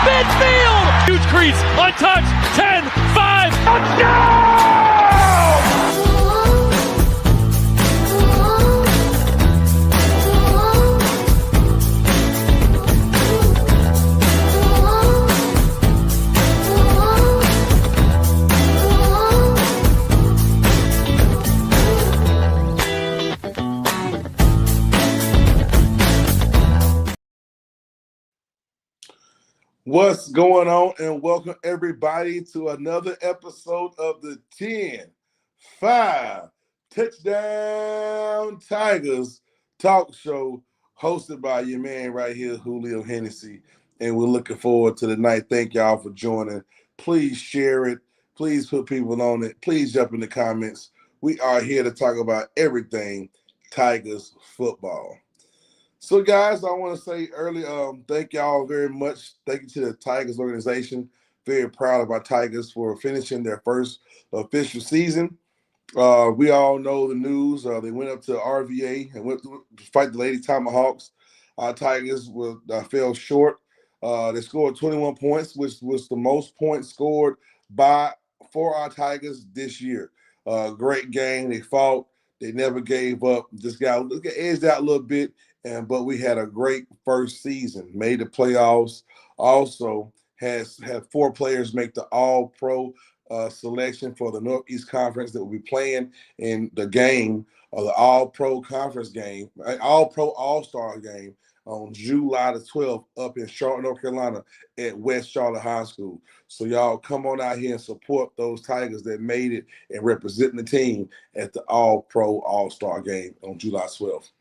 Midfield! Huge crease, untouched, 10, 5, touchdown! What's going on, and welcome everybody to another episode of the 10-5 Touchdown Tigers talk show hosted by your man right here, Julio Hennessy, and we're looking forward to the night. Thank y'all for joining. Please share it. Please put people on it. Please jump in the comments. We are here to talk about everything Tigers football. So, guys, I want to say early, thank y'all very much. Thank you to the Tigers organization. Very proud of our Tigers for finishing their first official season. We all know the news. They went up to RVA and went to fight the Lady Tomahawks. Our Tigers fell short. They scored 21 points, which was the most points scored for our Tigers this year. Great game. They fought. They never gave up. Just got edged out a little bit. But we had a great first season, made the playoffs, also had 4 players make the all-pro selection for the Northeast Conference that will be playing in the game, or the all-pro conference game, all-pro all-star game on July the 12th up in Charlotte, North Carolina at West Charlotte High School. So y'all come on out here and support those Tigers that made it and representing the team at the all-pro all-star game on July 12th.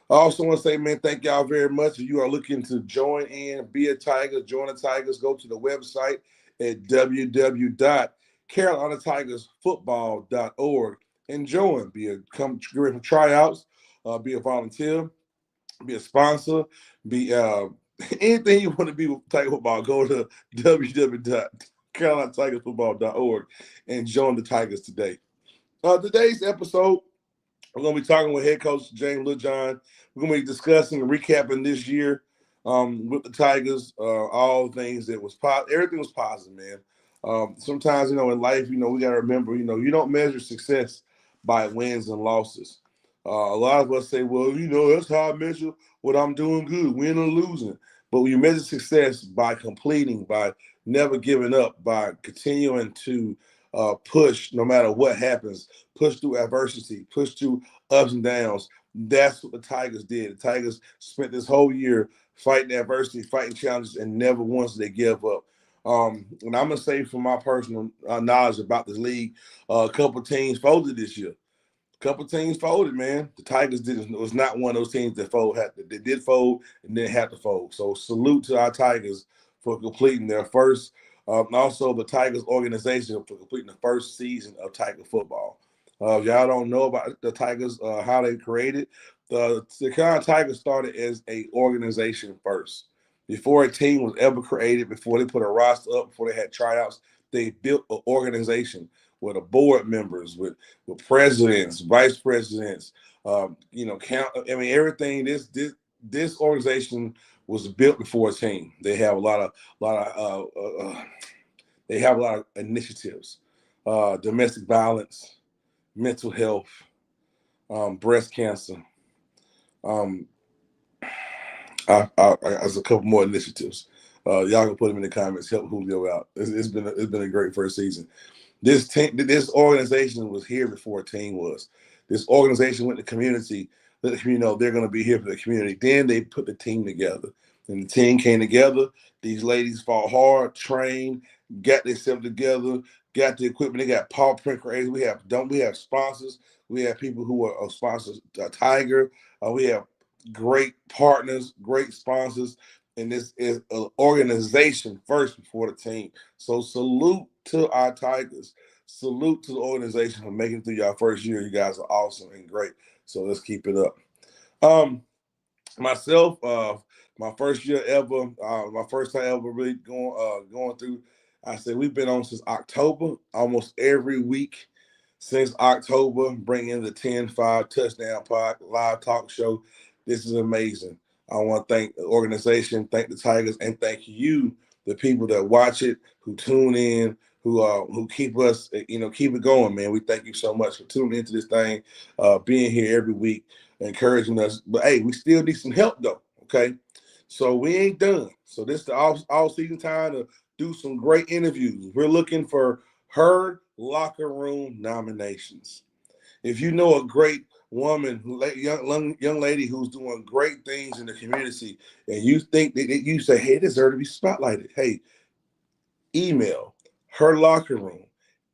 I also want to say, man, thank y'all very much. If you are looking to join in, be a Tiger, join the Tigers, go to the website at www.carolinatigersfootball.org and join. Come for tryouts, be a volunteer, be a sponsor, be anything you want to be with Tiger football. Go to www.carolinatigersfootball.org and join the Tigers today. Today's episode, we're going to be talking with Head Coach James Littlejhon. We're going to be discussing and recapping this year with the Tigers, all things that was everything was positive, man. Sometimes, in life, we got to remember, you don't measure success by wins and losses. A lot of us say, well, that's how I measure what I'm doing good, winning or losing. But when you measure success by completing, by never giving up, by continuing to push no matter what happens, push through adversity, push through ups and downs. That's what the Tigers did. The Tigers spent this whole year fighting adversity, fighting challenges, and never once did they give up. And I'm going to say from my personal knowledge about this league, a couple teams folded this year. A couple teams folded, man. The Tigers was not one of those teams that they did fold and didn't have to fold. So salute to our Tigers for completing their first also the Tigers organization for completing the first season of Tiger football. If y'all don't know about the Tigers, how they created, the Carolina Tigers started as an organization first. Before a team was ever created, before they put a roster up, before they had tryouts, they built an organization with the board members, with presidents, vice presidents, everything. This organization was built before a team. They have a lot of initiatives, domestic violence, mental health, breast cancer. There's a couple more initiatives. Y'all can put them in the comments. Help Julio out. It's been a great first season. This organization was here before a team was. This organization went to community. Let the community know they're going to be here for the community. Then they put the team together. And the team came together. These ladies fought hard, trained, got themselves together, got the equipment. They got paw print creators. We have sponsors. We have people who are sponsors. Tiger. We have great partners, great sponsors, and this is an organization first before the team. So salute to our Tigers. Salute to the organization for making it through your first year. You guys are awesome and great. So let's keep it up. Myself, my first year ever, my first time ever really going through. I said we've been on since October, almost every week since October, bringing the 10-5 touchdown live talk show. This is amazing. I want to thank the organization, thank the Tigers, and thank you, the people that watch it, who tune in, who keep us, keep it going, man. We thank you so much for tuning into this thing, being here every week, encouraging us. But hey, we still need some help though. Okay, so we ain't done. So this is the all season time to do some great interviews. We're looking for her locker room nominations. If you know a great woman, young lady who's doing great things in the community, and you think that you say, hey, this deserves to be spotlighted, hey, email her locker room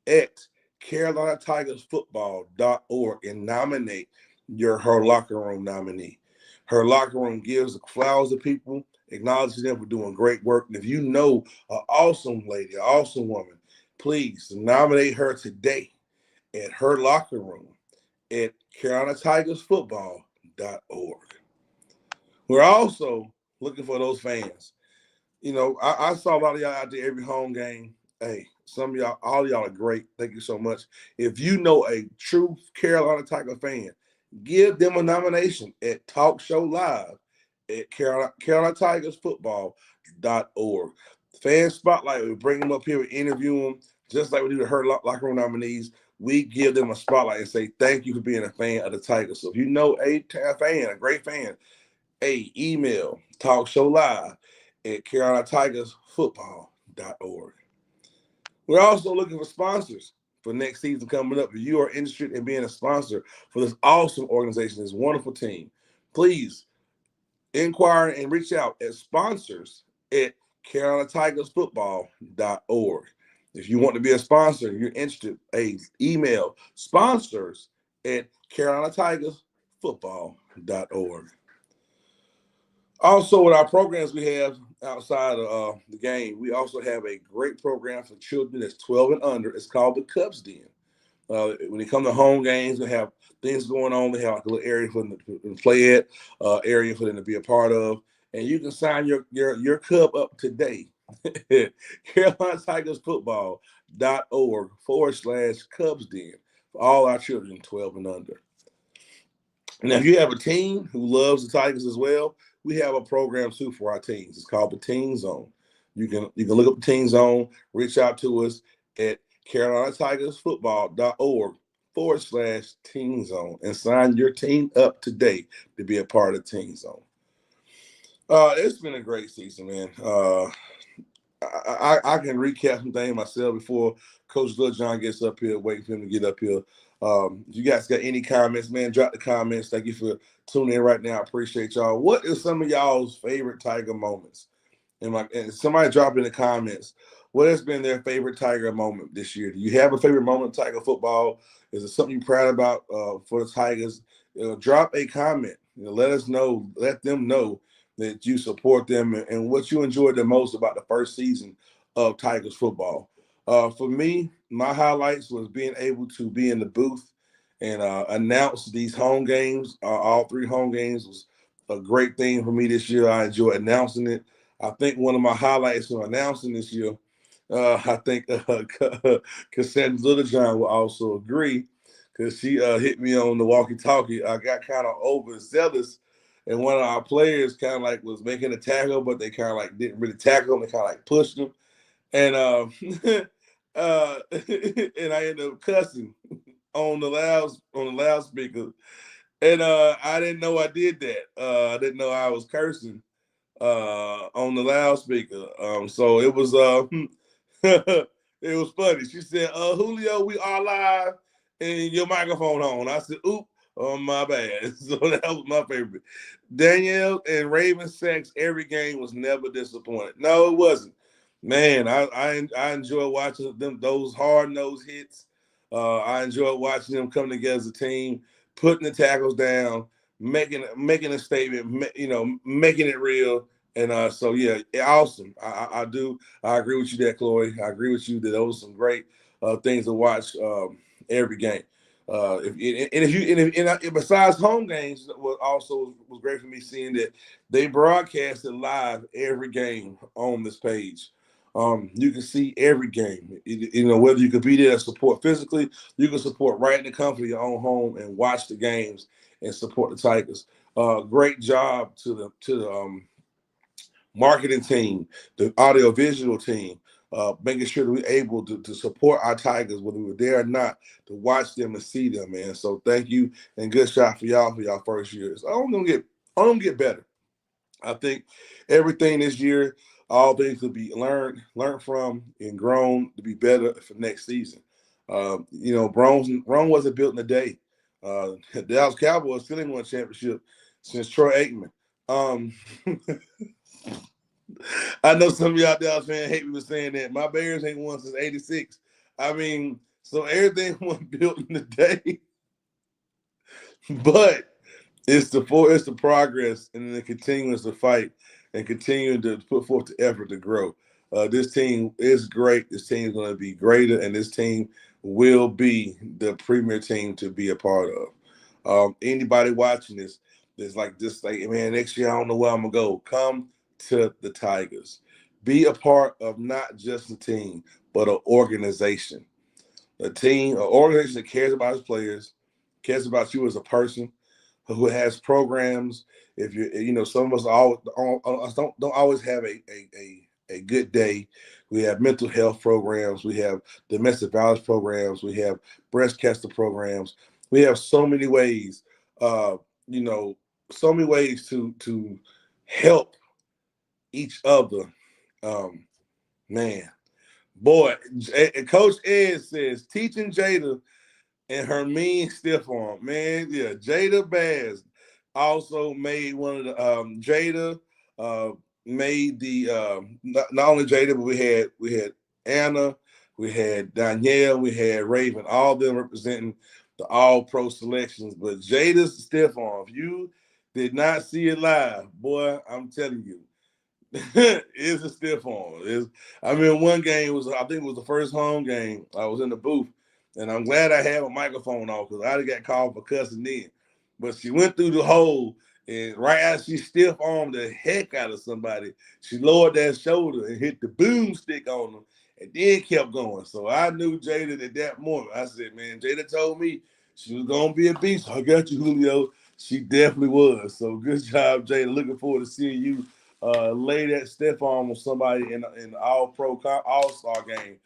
at carolinatigersfootball.org and nominate your her locker room nominee. Her locker room gives the flowers to people, acknowledges them for doing great work. And if you know an awesome lady, an awesome woman, please nominate her today at her locker room at carolinatigersfootball.org. We're also looking for those fans. I saw a lot of y'all out there every home game. Hey, some of y'all, all of y'all are great. Thank you so much. If you know a true Carolina Tiger fan, give them a nomination at Talk Show Live at carolinatigersfootball.org. Fan Spotlight, we bring them up here, we interview them, just like we do the Her Locker Room nominees. We give them a spotlight and say, thank you for being a fan of the Tigers. So if you know a fan, a great fan, email Talk Show Live at carolinatigersfootball.org. We're also looking for sponsors for next season coming up. If you are interested in being a sponsor for this awesome organization, this wonderful team, please inquire and reach out at sponsors at carolinatigersfootball.org. If you want to be a sponsor, you're interested, email sponsors at carolinatigersfootball.org. Also, with our programs we have outside of the game, we also have a great program for children that's 12 and under. It's called the Cubs Den. When they come to home games, we have things going on. They have like a little area for them to play at, area for them to be a part of. And you can sign your Cub up today at carolinatigersfootball.org/Cubs Den for all our children 12 and under. Now, if you have a teen who loves the Tigers as well, we have a program too for our teens. It's called the Teen Zone. You can look up the Teen Zone, reach out to us at carolinatigersfootball.org/Teen Zone and sign your team up today to be a part of Teen Zone. It's been a great season, man. I can recap some things myself before Coach Littlejhon gets up here, waiting for him to get up here. If you guys got any comments, man, drop the comments. Thank you for tuning in right now. I appreciate y'all. What is some of y'all's favorite Tiger moments? And somebody drop in the comments, what has been their favorite Tiger moment this year? Do you have a favorite moment in Tiger football? Is it something you're proud about for the Tigers? Drop a comment. Let us know. Let them know that you support them and what you enjoyed the most about the first season of Tigers football. For me, my highlights was being able to be in the booth and announce these home games. All three home games was a great thing for me this year. I enjoyed announcing it. I think one of my highlights for announcing this year, I think Cassandra Littlejhon will also agree because she hit me on the walkie-talkie. I got kind of overzealous, and one of our players kind of like was making a tackle, but they kind of like didn't really tackle him. They kind of like pushed him, and and I ended up cussing on the loudspeaker, and I didn't know I did that. I didn't know I was cursing on the loudspeaker. So it was it was funny. She said, Julio, we are live and your microphone on. I said, oop, oh my bad. So that was my favorite. Danielle and Raven Sachs, every game was never disappointed. No, it wasn't. Man, I enjoy watching them, those hard-nosed hits. I enjoy watching them come together as a team, putting the tackles down, making a statement, making it real. And so, yeah, awesome. I agree with you there, Chloe. I agree with you that those are some great things to watch every game. Besides home games, was great for me seeing that they broadcasted live every game on this page. You can see every game. Whether you could be there to support physically, you can support right in the comfort of your own home and watch the games and support the Tigers. Great job to the marketing team, the audio-visual team, making sure that we're able to support our Tigers, whether we're there or not, to watch them and see them, man. So thank you, and good shot for y'all first years. I'm gonna get better. I think everything this year, all things will be learned from, and grown to be better for next season. Rome wasn't built in a day. The Dallas Cowboys still ain't won a championship since Troy Aikman. Um, I know some of y'all Dallas fans hate me for saying that. My Bears ain't won since '86. I mean, so everything wasn't built in a day, but it's the progress and the continuance to fight and continuing to put forth the effort to grow. This team is great. This team is going to be greater, and this team will be the premier team to be a part of. Anybody watching this is like, man, next year I don't know where I'm gonna go. Come to the Tigers. Be a part of not just a team, but an organization. A team, an organization that cares about its players, cares about you as a person, who has programs. If some of us don't always have a good day. We have mental health programs. We have domestic violence programs. We have breast cancer programs. We have so many ways, so many ways to help each other. Man, boy, Coach Ed says teaching Jada and her mean stiff arm, man. Yeah, Jada Bass also made one of the Jada made the not only Jada, but we had Anna, we had Danielle, we had Raven, all of them representing the all pro selections. But Jada's stiff arm, if you did not see it live, boy, I'm telling you, it's a stiff arm. One game I think it was the first home game. I was in the booth, and I'm glad I had a microphone off because I'd have got called for cussing then. But she went through the hole, and right after she stiff armed the heck out of somebody, she lowered that shoulder and hit the boomstick on them, and then kept going. So I knew Jada at that moment. I said, man, Jada told me she was gonna be a beast. I got you, Julio. She definitely was. So good job, Jada. Looking forward to seeing you lay that stiff arm on somebody in the All-Star game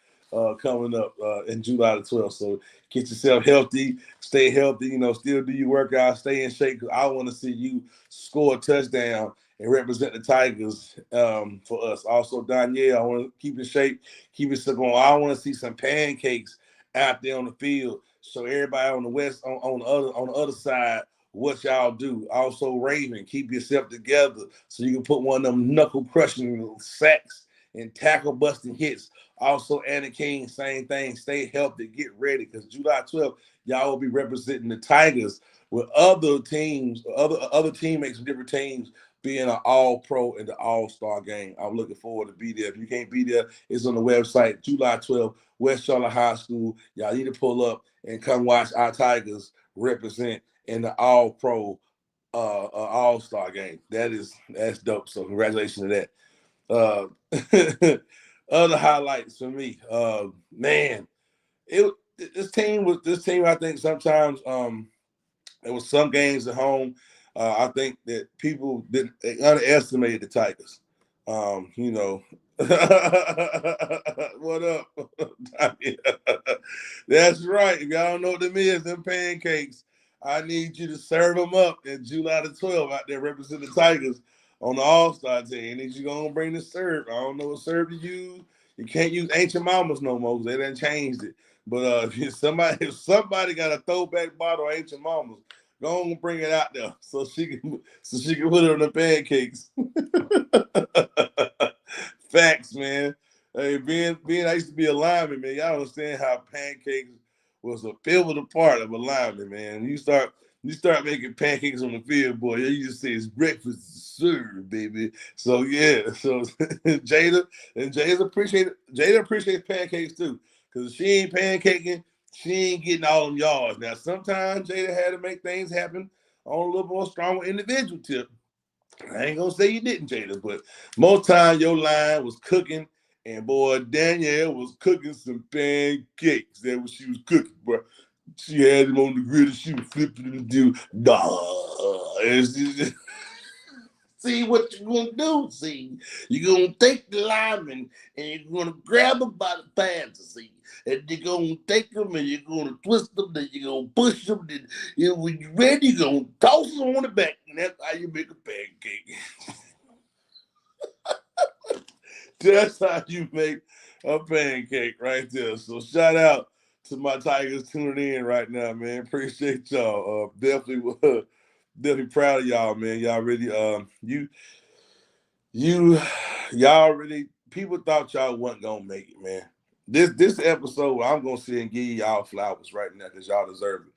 coming up in July the 12th. So get yourself healthy, stay healthy, still do your workout, stay in shape, because I want to see you score a touchdown and represent the Tigers for us. Also, Danielle, I want to keep in shape, keep it going. I want to see some pancakes out there on the field. So everybody on the west, on the other side, what y'all do. Also, Raven, keep yourself together so you can put one of them knuckle crushing sacks and tackle busting hits. Also, Anna King, same thing. Stay healthy, get ready, because July 12th, y'all will be representing the Tigers with other teams, other teammates from different teams being an all-pro in the all-star game. I'm looking forward to be there. If you can't be there, it's on the website, July 12th, West Charlotte High School. Y'all need to pull up and come watch our Tigers represent in the all-pro all-star game. That's dope. So congratulations to that. Other highlights for me, man, this team. I think sometimes there was some games at home. I think that people underestimated the Tigers. What up? That's right. If y'all don't know what them is, them pancakes. I need you to serve them up in July the 12th out there representing the Tigers on the All-Star team. I need you going to bring the serve. I don't know what serve to use. You can't use Ancient Mamas no more because they done changed it. But if somebody got a throwback bottle of Ancient Mamas, go on and bring it out there so she can put it on the pancakes. Facts, man. Hey, I used to be a lineman, man. Y'all understand how pancakes was a pivotal part of a lineman, man. You start making pancakes on the field, boy. You just say it's breakfast served, baby. So yeah, so Jada appreciates pancakes too, because she ain't pancaking, she ain't getting all them yards. Now sometimes Jada had to make things happen on a little more stronger individual tip. I ain't gonna say you didn't, Jada, but most time your line was cooking, and boy, Danielle was cooking some pancakes. That's what she was cooking, bro. She had them on the grill, and she was flipping them, do. See what you're gonna do. See, you're gonna take the lineman and you're gonna grab them by the pants. See, and you're gonna take them and you're gonna twist them. Then you're gonna push them. Then when you're ready, you're gonna toss them on the back, and that's how you make a pancake. That's how you make a pancake right there. So shout out to my Tigers tuning in right now, man. Appreciate y'all. Definitely proud of y'all, man. Y'all really y'all really, people thought y'all wasn't gonna make it, man. This episode, I'm gonna sit and give y'all flowers right now because y'all deserve it.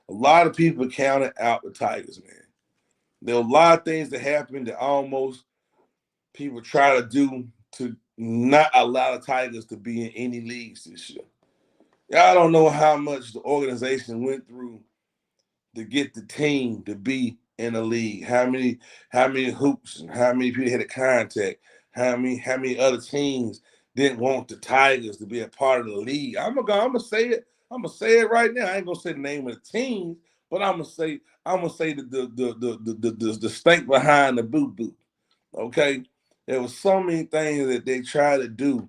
A lot of people counted out the Tigers, man. There were a lot of things that happened that almost people try to do to not allow the Tigers to be in any leagues this year. Y'all don't know how much the organization went through to get the team to be in a league. How many hoops and how many people had a contact. How many other teams didn't want the Tigers to be a part of the league. I'm gonna say it. I'm gonna say it right now. I ain't gonna say the name of the teams, but I'm gonna say the stink behind the boo boo. Okay, there was so many things that they tried to do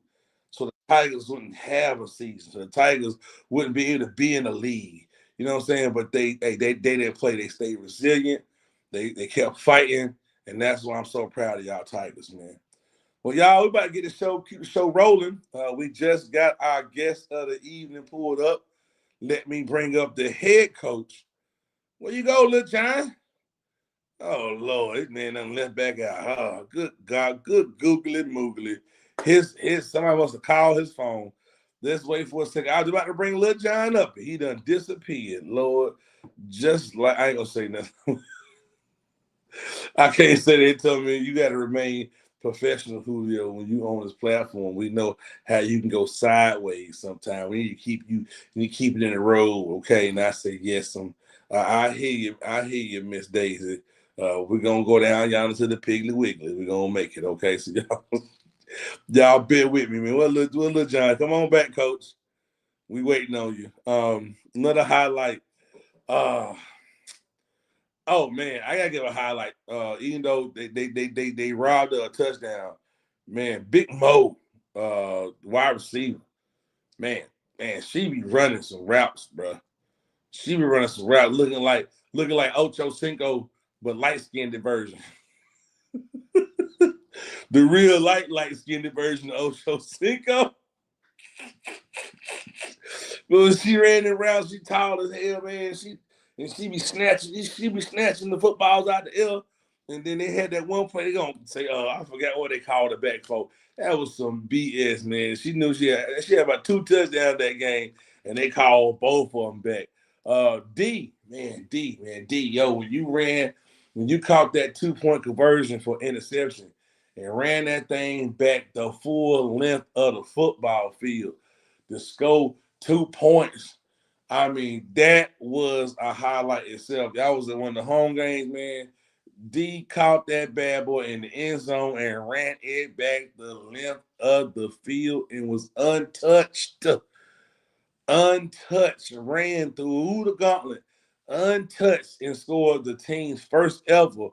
so the Tigers wouldn't have a season, so the Tigers wouldn't be able to be in the league. You know what I'm saying? But they didn't play. They stayed resilient. They kept fighting, and that's why I'm so proud of y'all Tigers, man. Well, y'all, we about to keep the show rolling. We just got our guest of the evening pulled up. Let me bring up the head coach. Where you go, Littlejhon? Oh Lord, this man done left back out. Oh, good God, good googly moogly. His somebody must have called his phone. Let's wait for a second. I was about to bring Littlejhon up. He done disappeared, Lord. Just like I ain't gonna say nothing. I can't say they told me you got to remain professional, Julio. When you on this platform, we know how you can go sideways sometimes. We need to keep it in the road, okay? And I say yes. I hear you. I hear you, Miss Daisy. We're gonna go down yonder to the Piggly Wiggly. We're gonna make it, okay? So y'all bear with me, man. Well, little John, come on back, Coach. We waiting on you. Another highlight. Oh man, I gotta give a highlight. Even though they robbed a touchdown, man, Big Mo, wide receiver, man, she be running some routes, bro. She be running some routes, looking like Ocho Cinco, but light skinned version. The real light skinned version of Ocho Cinco. But when she ran the routes, she tall as hell, man. She be snatching the footballs out the air. And then they had that one play. They gonna say, I forgot what they called it back for. That was some BS, man. She knew she had about 2 touchdowns that game, and they called both of them back. D, yo, when you caught that 2-point conversion for interception and ran that thing back the full length of the football field to score 2 points. I mean, that was a highlight itself. That was one of the home games, man. D caught that bad boy in the end zone and ran it back the length of the field and was untouched. Ran through the gauntlet, untouched, and scored the team's first ever.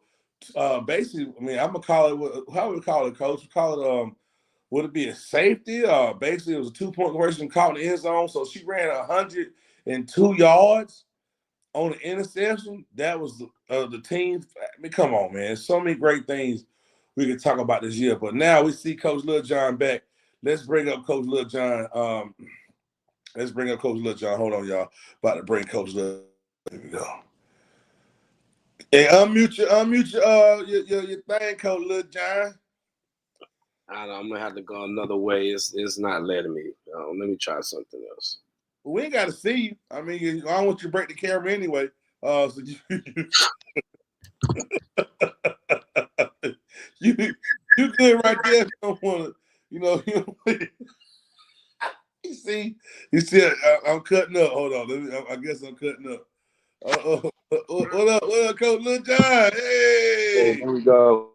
Basically, I mean, I'm gonna call it. How would we call it, Coach? We call it. Would it be a safety? Basically, it was a 2-point conversion caught in the end zone. So she ran 102 yards on the interception. That was the team. I mean, come on, man. So many great things we could talk about this year. But now we see Coach Littlejhon back. Let's bring up Coach Littlejhon. Hold on, y'all. About to bring Coach Littlejhon. Here we go. Hey, unmute your thing, Coach Littlejhon. I know, I'm gonna have to go another way. It's not letting me. Let me try something else. Well, we ain't got to see you. I mean, I don't want you to break the camera anyway. So you good right there. You don't want to, you see, I'm cutting up. Hold on, I guess I'm cutting up. What up, Coach Littlejhon? Hey, Here we go.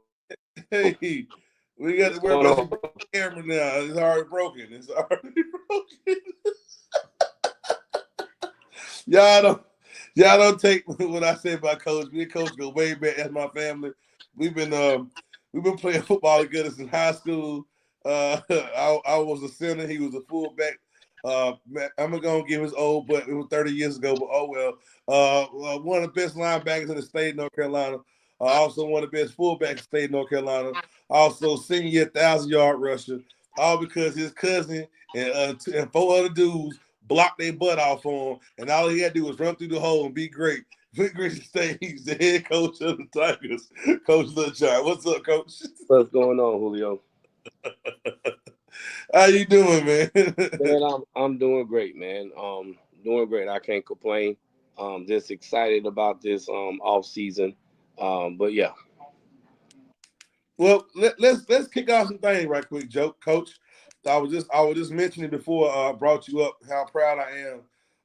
Hey, we got to worry about the camera now. It's already broken. Y'all don't take what I say about Coach. Me and Coach go way back. That's my family. we've been playing football together since high school. I was a center. He was a fullback. I'm gonna give his old, but it was 30 years ago. But oh well. One of the best linebackers in the state of North Carolina. Also one of the best fullbacks in the state of North Carolina. Also senior year 1,000-yard rusher. All because his cousin and 4 other dudes blocked their butt off on him, and all he had to do was run through the hole and be great. Vic Grizzly State, he's the head coach of the Tigers, Coach Littlejhon. What's up, Coach? What's going on, Julio? How you doing, man? Man, I'm doing great, man. Doing great. I can't complain. Just excited about this off season. But yeah. Well, let's kick off some things right quick, Coach. I was just mentioning before I brought you up how proud I am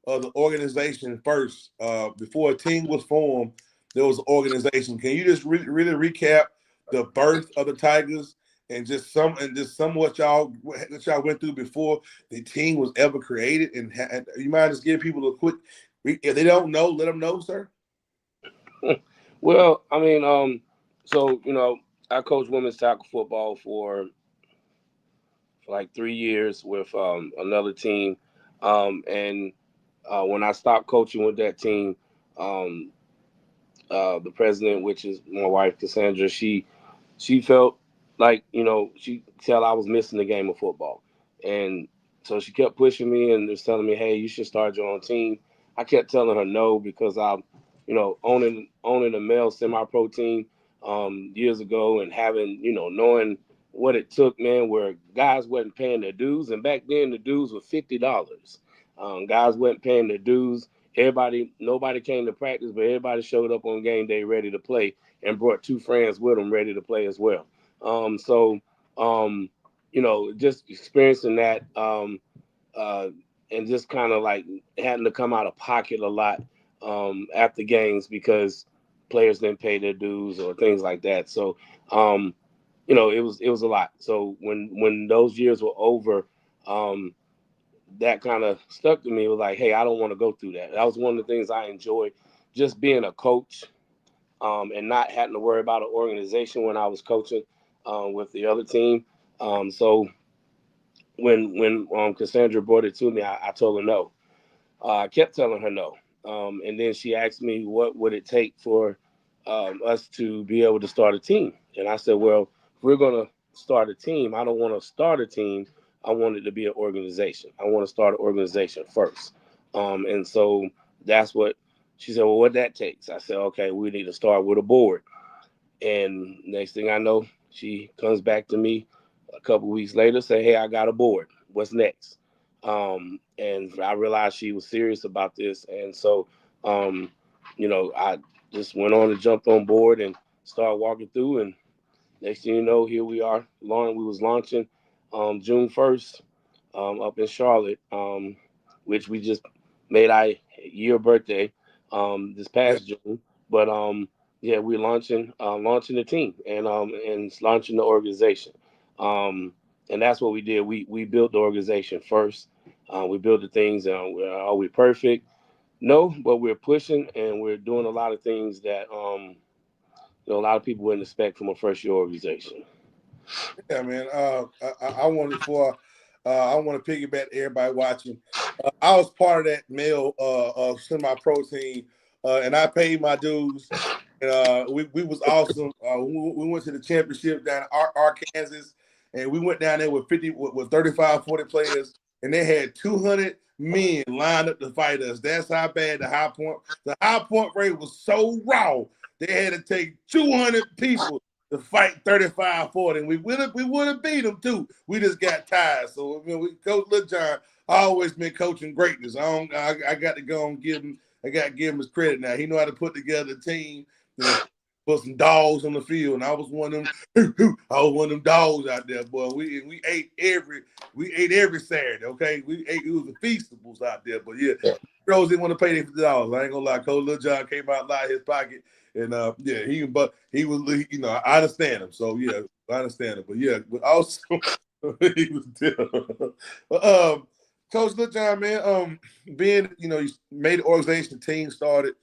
of the organization first. Before a team was formed, there was an organization. Can you just really recap the birth of the Tigers and just some what y'all went through before the team was ever created? And you might just give people a quick, if they don't know, let them know, sir. Well, I mean, so I coached women's tackle football for like 3 years with another team, and when I stopped coaching with that team, the president, which is my wife Cassandra, she felt like she could tell I was missing the game of football, and so she kept pushing me and just telling me, "Hey, you should start your own team." I kept telling her no because I'm, owning a male semi-pro team years ago and having knowing what it took, man, where guys wasn't paying their dues, and back then the dues were $50. Guys wasn't paying their dues. Nobody came to practice, but everybody showed up on game day ready to play and brought 2 friends with them ready to play as well. So, just experiencing that and just kind of like having to come out of pocket a lot after games because players didn't pay their dues or things like that. So, it was a lot. So when those years were over, that kind of stuck to me. It was like, hey, I don't want to go through that. That was one of the things I enjoyed, just being a coach and not having to worry about an organization when I was coaching with the other team. So when Cassandra brought it to me, I told her no. I kept telling her no. And then she asked me what would it take for us to be able to start a team. And I said, well, if we're going to start a team, I don't want to start a team. I want it to be an organization. I want to start an organization first. And so that's what she said, well, what that takes? I said, okay, we need to start with a board. And next thing I know, she comes back to me a couple weeks later, say, hey, I got a board. What's next? And I realized she was serious about this. And so, I just went on and jumped on board and started walking through. And next thing you know, here we are. We was launching June 1st up in Charlotte, which we just made our year birthday this past June. But yeah, we're launching the team and launching the organization. And that's what we did. We built the organization first. We built the things. Are we perfect? No, but we're pushing and we're doing a lot of things that a lot of people wouldn't expect from a first year organization. Yeah, man. I wanted for I want to piggyback everybody watching. I was part of that male semi-pro team, and I paid my dues. And we was awesome. We went to the championship down in Arkansas, and we went down there with 35, 40 players, and they had 200 men lined up to fight us. That's how bad the high point rate was so raw. They had to take 200 people to fight 35, 40. And we would have beat them too. We just got tired. So Coach Littlejhon always been coaching greatness. I got to go and give him his credit now. He know how to put together a team and put some dogs on the field. And I was one of them. I was one of them dogs out there, boy. We ate every Saturday. Okay, it was the feastables out there. But yeah, girls didn't want to pay their $50. I ain't gonna lie. Coach Littlejhon came out lied his pocket. And yeah, he was, I understand him. So yeah, I understand him. But yeah, but also he was different. Coach Littlejhon, man, being, you made the organization, the team started.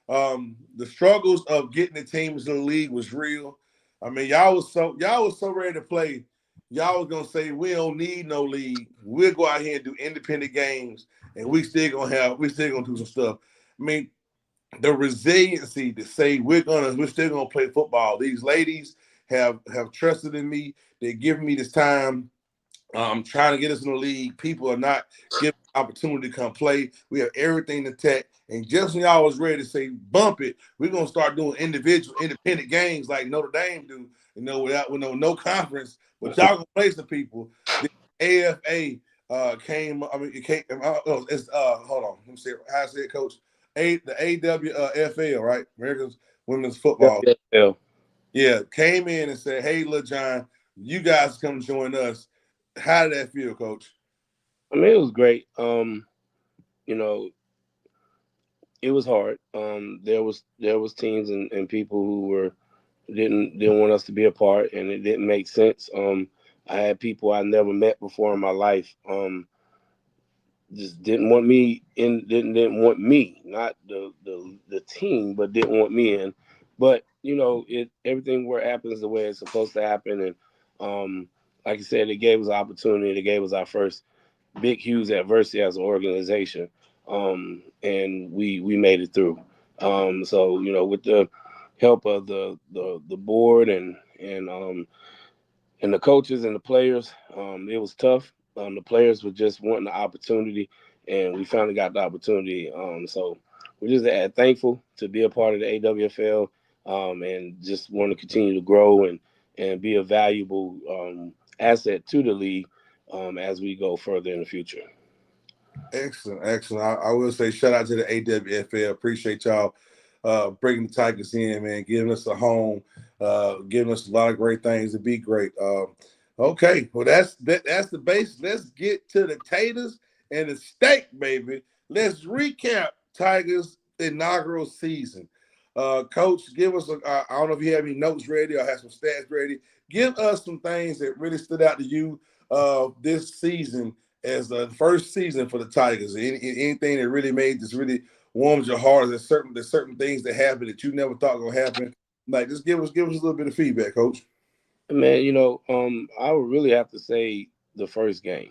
The struggles of getting the teams to the league was real. I mean, y'all was so ready to play. Y'all was gonna say we don't need no league. We'll go out here and do independent games, and we still gonna do some stuff. I mean, the resiliency to say we're still gonna play football. These ladies have trusted in me. They're giving me this time. Trying to get us in the league. People are not giving opportunity to come play. We have everything to tech. And just when y'all was ready to say bump it, we're gonna start doing individual independent games like Notre Dame do, without with no conference. But y'all gonna play some people. The AFA came. I mean, it came. It's hold on. Let me see how I say it, Coach. The AWFL, right? America's Women's Football. Yeah. Yeah, came in and said, "Hey, Littlejhon, you guys come join us." How did that feel, Coach? I mean, it was great. You know, it was hard. There was teams and people who didn't want us to be a part, and it didn't make sense. I had people I never met before in my life. Just didn't want me in. Didn't want me, not the team, but didn't want me in. But everything where it happens the way it's supposed to happen, and like you said, it gave us opportunity. It gave us our first big, huge adversity as an organization, and we made it through. So with the help of the board and the coaches and the players, it was tough. The players were just wanting the opportunity, and we finally got the opportunity. So we're just thankful to be a part of the AWFL, and just want to continue to grow and be a valuable asset to the league as we go further in the future. Excellent, excellent. I will say shout out to the AWFL. Appreciate y'all bringing the Tigers in, man, giving us a home, giving us a lot of great things to be great. Okay, well that's the base. Let's get to the taters and the steak, baby. Let's recap Tigers' inaugural season. Coach, give us I don't know if you have any notes ready or have some stats ready. Give us some things that really stood out to you this season as the first season for the Tigers. Anything that really made this really warms your heart? There's certain things that happen that you never thought gonna happen. Like, just give us a little bit of feedback, Coach. Man, I would really have to say the first game.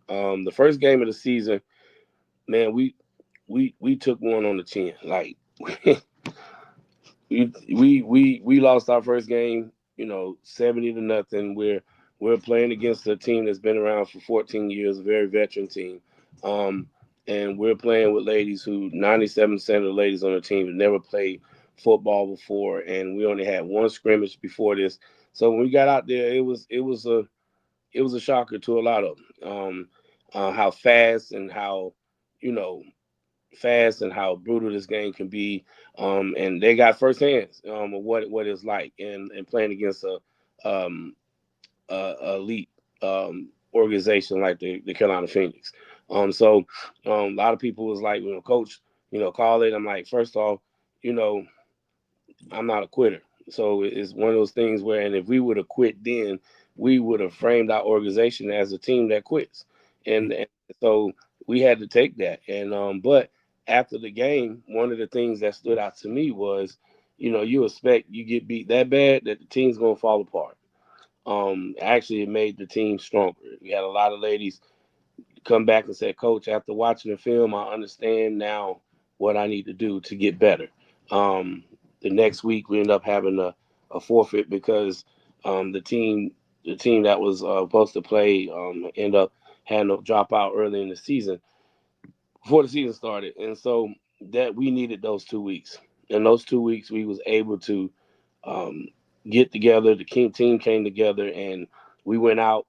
The first game of the season, man, we took one on the chin. Like we lost our first game, 70-0. We're playing against a team that's been around for 14 years, a very veteran team. Um, and we're playing with ladies who 97% of the ladies on the team have never played football before, and we only had one scrimmage before this. So when we got out there, it was a shocker to a lot of them. How fast and how you know how brutal this game can be. And they got first hands of what it's like and playing against um, a elite organization like the Carolina Phoenix. So a lot of people was like, Coach, call it. I'm like, first off, you know, I'm not a quitter. So it's one of those things where, and if we would have quit then, we would have framed our organization as a team that quits. And so we had to take that. And but after the game, one of the things that stood out to me was, you expect you get beat that bad that the team's gonna fall apart. Actually, it made the team stronger. We had a lot of ladies come back and say, Coach, after watching the film, I understand now what I need to do to get better. Um, the next week, we end up having a forfeit because the team that was supposed to play end up having to drop out early in the season before the season started, and so that we needed those 2 weeks. In those 2 weeks, we was able to um, get together. The team came together, and we went out.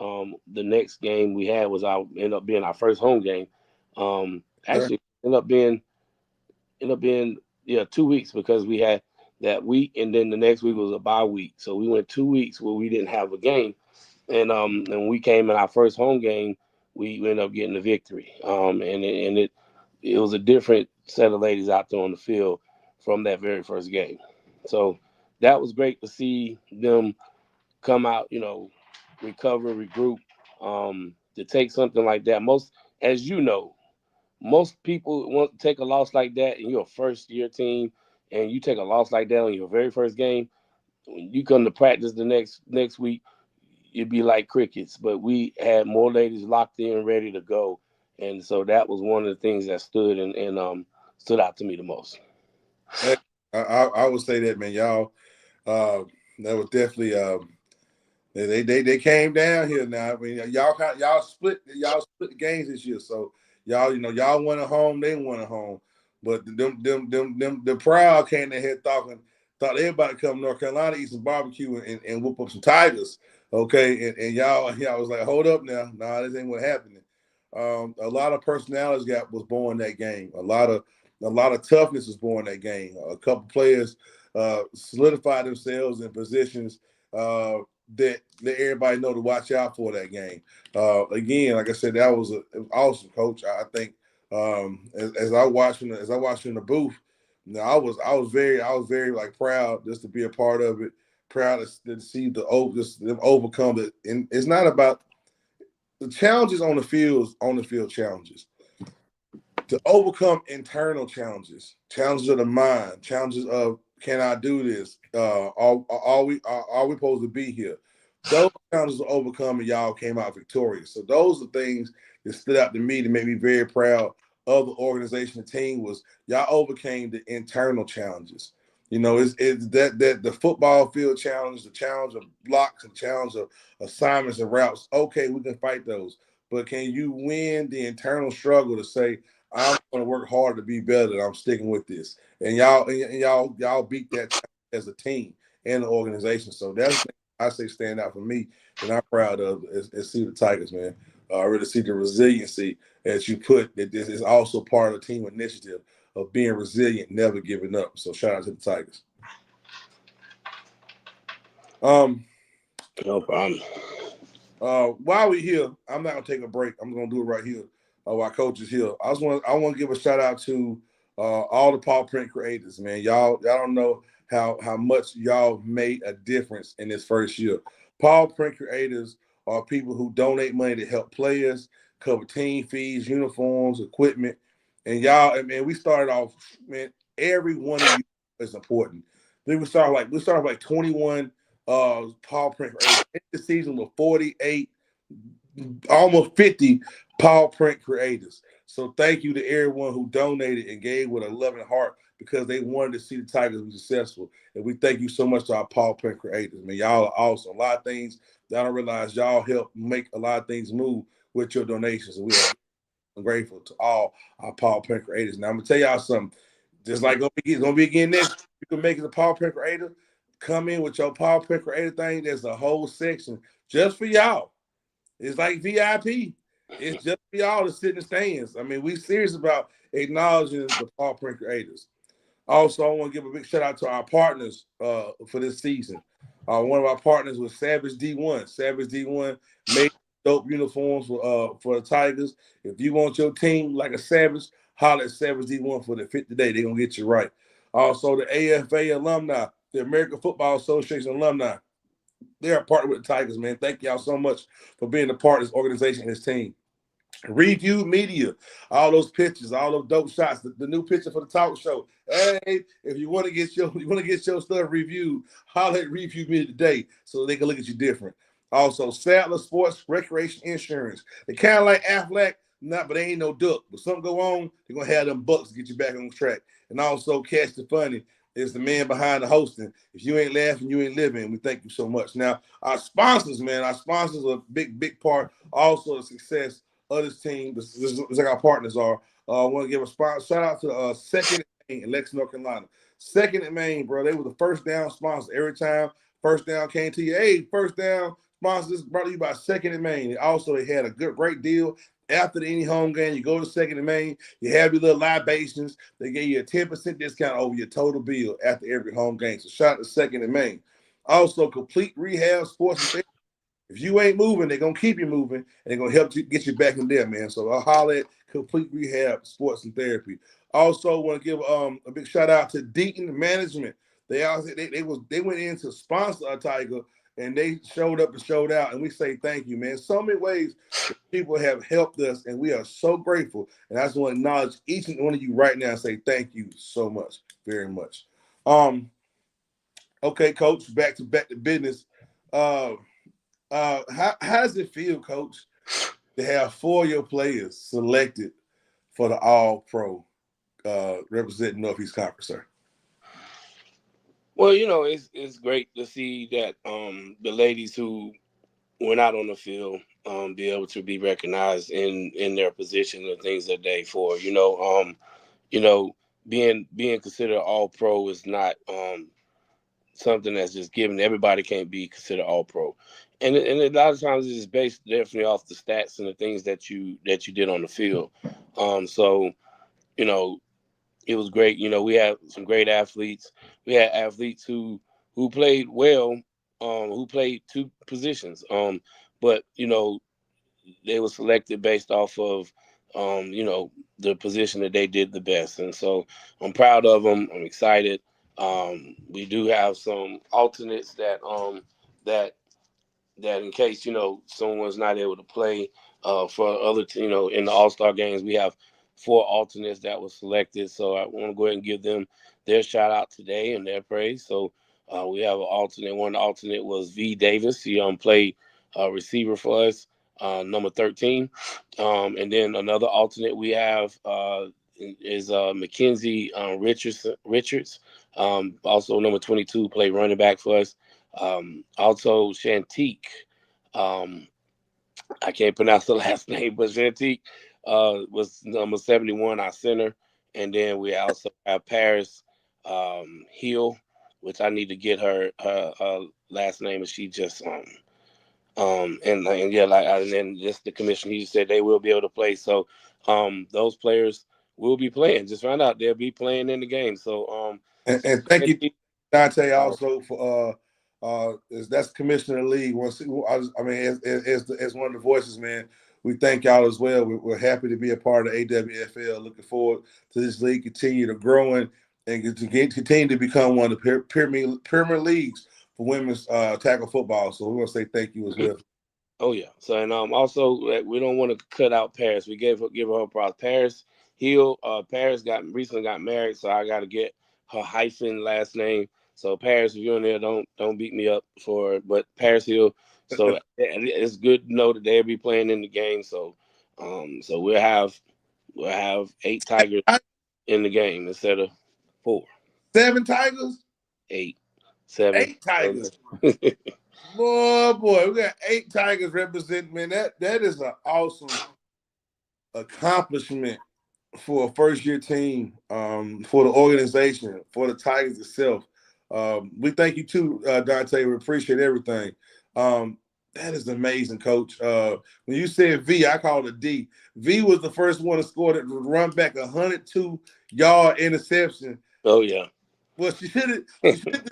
The next game we had was ended up being our first home game. Sure. Actually, ended up being 2 weeks because we had that week, and then the next week was a bye week. So we went 2 weeks where we didn't have a game, and when we came in our first home game, we ended up getting the victory. And it was a different set of ladies out there on the field from that very first game. So that was great to see them come out, recover, regroup, to take something like that. As you know, most people want to take a loss like that, and you're a first year team, and you take a loss like that on your very first game. when you come to practice the next week, you'd be like crickets. But we had more ladies locked in, ready to go, and so that was one of the things that stood out to me the most. Hey, I would say that, man, y'all. That was definitely they came down here now. I mean, y'all split the games this year, so y'all won at home, they won at home. But the proud came in here thought everybody come to North Carolina, eat some barbecue and whoop up some Tigers. Okay, and y'all was like, hold up now, nah, this ain't what happened. A lot of personalities was born that game. A lot of toughness was born that game. A couple players solidified themselves in positions that let everybody know to watch out for that game. Again, like I said, it was awesome, Coach. I think as I watched from the booth, I was very like proud just to be a part of it. Proud to see them overcome it. And it's not about the challenges on the field challenges. To overcome internal challenges of the mind, challenges of can I do this? Are we supposed to be here? Those challenges were overcome and y'all came out victorious. So those are things that stood out to me to make me very proud of the organization. The team was y'all overcame the internal challenges. It's that the football field challenge, the challenge of blocks, the challenge of assignments and routes. Okay, we can fight those. But can you win the internal struggle to say, I'm going to work hard to be better. I'm sticking with this, and y'all beat that as a team and the organization. So that's I say stand out for me, and I'm proud of is see the Tigers, man. I really see the resiliency that you put. That this is also part of the team initiative of being resilient, never giving up. So shout out to the Tigers. No problem. While we're here, I'm not gonna take a break. I'm gonna do it right here. While Coach is here, I want to give a shout out to all the paw print creators, man. Y'all don't know how much y'all made a difference in this first year. Paw print creators are people who donate money to help players, cover team fees, uniforms, equipment, and y'all. Man, we started off, man. Every one of you is important. Then we started like 21 paw print creators. The season with 48, almost 50 paw print creators. So thank you to everyone who donated and gave with a loving heart because they wanted to see the Tigers be successful. And we thank you so much to our paw print creators. Man, y'all are awesome. A lot of things that I don't realize y'all help make a lot of things move with your donations. And we are grateful to all our paw print creators. Now I'm gonna tell y'all something. Just like it's gonna be again next. You can make it a paw print creator. Come in with your paw print creator thing. There's a whole section just for y'all. It's like VIP. It's just for y'all to sit in the stands. I mean, we serious about acknowledging the paw print creators. Also, I want to give a big shout out to our partners for this season. One of our partners was Savage D1. Savage D1 made dope uniforms for the Tigers. If you want your team like a Savage, holler at Savage D1 for the fit today. They're going to get you right. Also, the AFA alumni, the American Football Association alumni, they're a partner with the Tigers, man. Thank y'all so much for being a part of this organization and this team. Review Media, all those pictures, all those dope shots, the new picture for the talk show. Hey, if you want to get your stuff reviewed, holler at Review Media today so they can look at you different. Also, Sadler Sports Recreation Insurance. They kind of like Aflac, but they ain't no duck. But something go on, they're gonna have them bucks to get you back on track. And also, Catch the Funny is the man behind the hosting. If you ain't laughing, you ain't living. We thank you so much. Now, our sponsors, man, are a big part also of success of this team. This like our partners are. I want to give a shout out to Second and Main in Lexington, North Carolina. Second and Main, bro. They were the first down sponsor. Every time first down came to you, hey, first down sponsor. This is brought to you by Second and Main. Also, they had a great deal. After any home game, you go to Second and Main, you have your little libations. They gave you a 10% discount over your total bill after every home game. So shout out to Second and Main. Also, Complete Rehab Sports and if you ain't moving, they're going to keep you moving, and they're going to help you get you back in there, man. So I'll holler at Complete Rehab Sports and Therapy. Also want to give a big shout out to Deaton Management. They went in to sponsor a Tiger, and they showed up and showed out, and we say thank you, man. So many ways people have helped us, and we are so grateful. And I just want to acknowledge each and one of you right now and say thank you so much, very much. Okay, Coach, back to business. Uh, how does it feel, Coach, to have 4 of your players selected for the All Pro representing Northeast Conference, sir? Well, it's great to see that the ladies who went out on the field be able to be recognized in their position and things that they for. You know, being considered all pro is not something that's just given. Everybody can't be considered all pro, and a lot of times it's based definitely off the stats and the things that you did on the field. So you know, it was great. We had some great athletes. We had athletes who played well, who played 2 positions. But they were selected based off of the position that they did the best, and so I'm proud of them. I'm excited. We do have some alternates that in case someone's not able to play for other in the All-Star games, we have 4 alternates that were selected. So I want to go ahead and give them their shout out today and their praise. So we have an alternate. One alternate was V Davis. He played receiver for us, number 13. And then another alternate we have is Mackenzie Richards, also number 22, played running back for us. Also Shantique, I can't pronounce the last name, but Shantique was number 71, our center. And then we also have Paris Hill, which I need to get her last name, and she just and yeah, and then just the commission, he said they will be able to play. So those players will be playing. Just found out they'll be playing in the game. So And thank you, Dante, also for that's commissioner of the league. I mean, as one of the voices, man, we thank y'all as well. We're happy to be a part of AWFL. Looking forward to this league continue to growing and to continue to become one of the premier leagues for women's tackle football. So we want to say thank you as well. Oh yeah. So and also we don't want to cut out Paris. We give her props. Paris Hill. Paris recently got married, so I got to get her hyphen last name. So Paris, if you're in there, don't beat me up for it. But Paris Hill. So it's good to know that they'll be playing in the game. So so we'll have 8 Tigers in the game instead of 4. 7 Tigers. 8, 7. 8 Tigers. Boy, we got 8 Tigers representing, man. That is an awesome accomplishment for a first-year team, for the organization, for the Tigers itself. We thank you too, Dante. We appreciate everything. That is amazing, Coach. When you said V, I called it D. V was the first one to score that run back 102-yard interception. Oh yeah. Well, she should have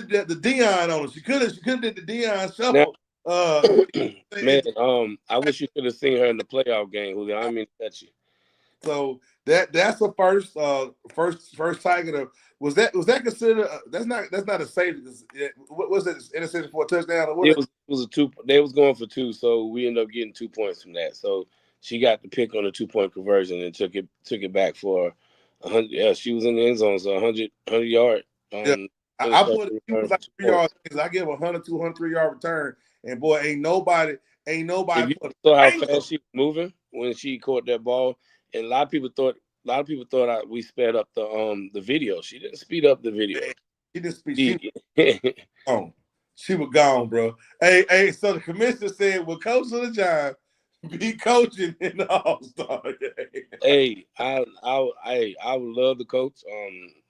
did the Dion on it. She could have did the Dion shuffle. Man, I wish you could have seen her in the playoff game, Julio. I mean, touch you. So that's the first Tiger. Was that considered? That's not a safety. What was it? Interception for a touchdown? Or what it was a 2. They was going for 2, so we ended up getting 2 points from that. So she got the pick on the 2-point conversion and took it back for 100. Yeah, she was in the end zone, so 100 yard. Yeah, I put it was like 3 yards. I give 100, 200, 3-yard return, and boy, ain't nobody. If you saw how fast she was moving when she caught that ball, and a lot of people thought we sped up the video. She didn't speed up the video. Man, she didn't speed. She was gone, bro. Hey. So the commissioner said, "Will Coach Littlejhon be coaching in the All-Star game?" Hey, I would love to coach.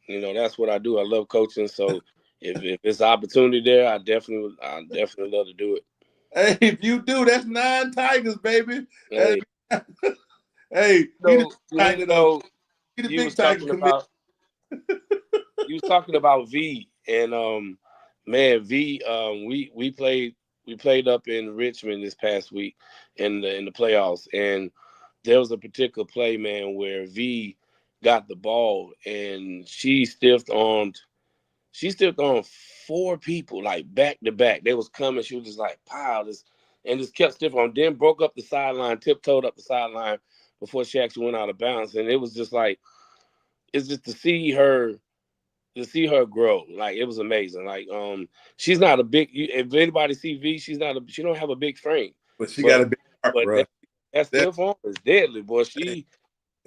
That's what I do. I love coaching. So if it's an opportunity there, I definitely love to do it. Hey, if you do, that's 9 Tigers, baby. Hey, hey, you was talking about V, and man, V, we played up in Richmond this past week in the playoffs, and there was a particular play, man, where V got the ball and she stiffed on 4 people like back to back. They was coming. She was just like, pow, and just kept stiff on. Then broke up the sideline, tiptoed up the sideline before she actually went out of bounds. And it was just like, it's just to see her to see her grow, like it was amazing. Like she's not a big. If anybody see V, she don't have a big frame, but she got but a big heart, but bro. that stiff arm is deadly, boy.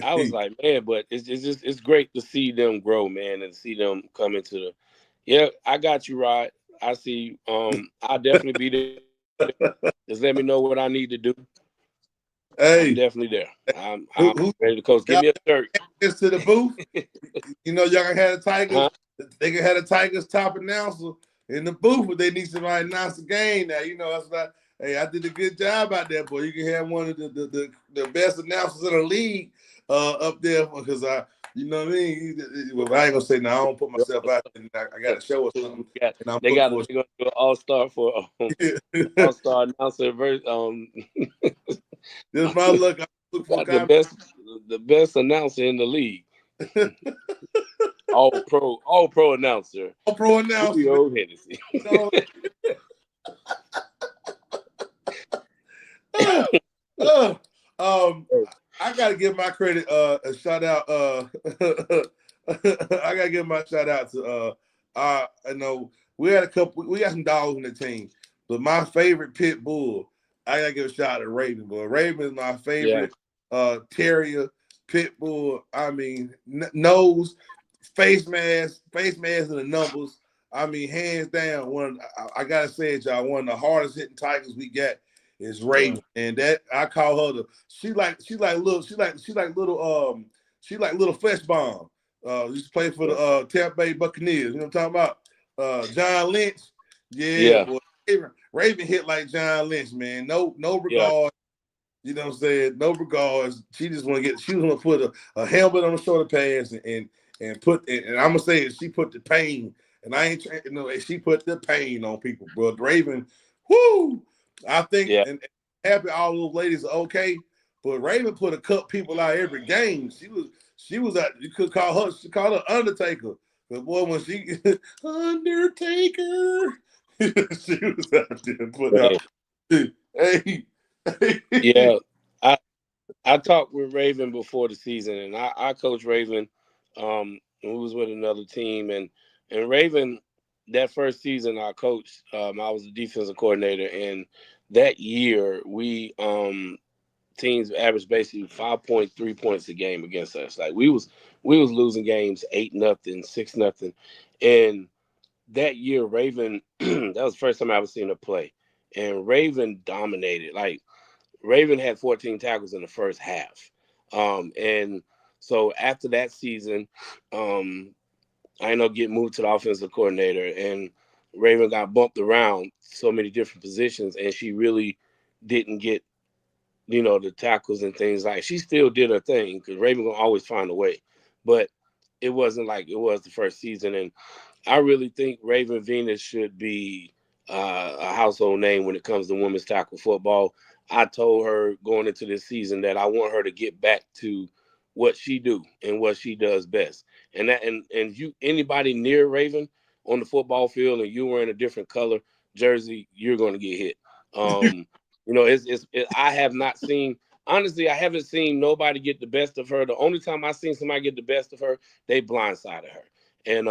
I was like, man, but it's great to see them grow, man, and see them come into the. Yeah, I got you, Rod. I see. I'll definitely be there. Just let me know what I need to do. I'm Hey, definitely there. I'm who ready to coach. Give y'all me a shirt. gets to the booth? You know, y'all can have the Tigers. Huh? They can have the Tigers top announcer in the booth, but they need somebody to announce the game now. You know, that's like, hey, I did a good job out there, boy. You can have one of the best announcers in the league up there because you know what I mean. Well, I ain't gonna say no. I don't put myself out there. I got to show us something, and I'm They're looking gonna do an all-star for for. all-star announcer This is my luck. I look for a got comment. the best announcer in the league. All pro announcer. All pro announcer. Julio Hennessy. So, uh, I gotta give my credit a shout out. I gotta give my shout out to I know we got some dogs on the team, but my favorite pit bull, I gotta give a shout out to Raven. Boy, Raven is my favorite terrier pit bull. I mean, nose, face mask, and the numbers. I mean, hands down, I gotta say it, y'all. One of the hardest hitting tigers we got is Raven, and that I call her she like little flesh bomb. Used to play for the Tampa Bay Buccaneers. You know what I'm talking about? John Lynch. Yeah. Boy. Raven hit like John Lynch, man. No regard. You know what I'm saying? No regards. She just want to put a helmet on the shoulder pads and I'm gonna say it, she put the pain, and I ain't she put the pain on people, bro. Raven, whoo! I think and happy all those ladies are okay, but Raven put a cut people out every game. She was at, you could call her Undertaker. But boy, when she Undertaker, she was out there putting out. Hey. Yeah, I talked with Raven before the season, and I coached Raven. We was with another team, and Raven, that first season I coached, I was the defensive coordinator, and that year we teams averaged basically 5.3 points a game against us. Like we was losing games 8-0, 6-0, and that year Raven, that was the first time I ever seen her play, and Raven dominated. Like Raven had 14 tackles in the first half. And so after that season, I ended up getting moved to the offensive coordinator, and Raven got bumped around so many different positions, and she really didn't get, the tackles and things. Like she still did her thing because Raven gonna always find a way, but it wasn't like it was the first season. And I really think Raven Venus should be a household name when it comes to women's tackle football. I told her going into this season that I want her to get back to what she do and what she does best. And that and you anybody near Raven on the football field and you wearing a different color jersey, you're going to get hit. I have not seen, honestly, I haven't seen nobody get the best of her. The only time I seen somebody get the best of her, they blindsided her. And